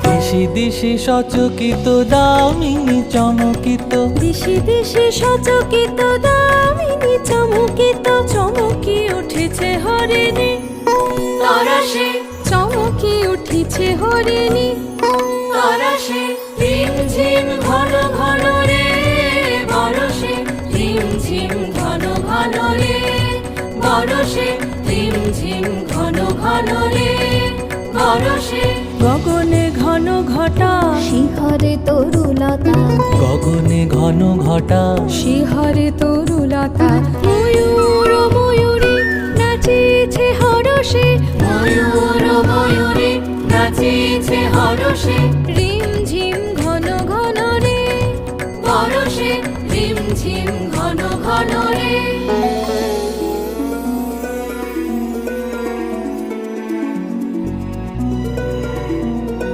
দিশি দিশি সচকিত দামিনী চমকিত, দিশি দিশি সচকিত দামিনী চমকিত, চমকি উঠেছে হরিণী তরসে, চমকি উঠেছে হরিণী তরসে। রিমঝিম ঘন ঘন রে বরসে, রিমঝিম ঘন ঘন রে বরসে, রিমঝিম ঘন ঘন রে বরসে। গগনে ঘন ঘটা শিহরে তরুলতা, গগনে ঘন ঘটা শিহরে তরুলতা। ময়ূর ময়ূরী নাচিছে হরসে, ময়ূর ময়ূরী নাচিছে হরসে।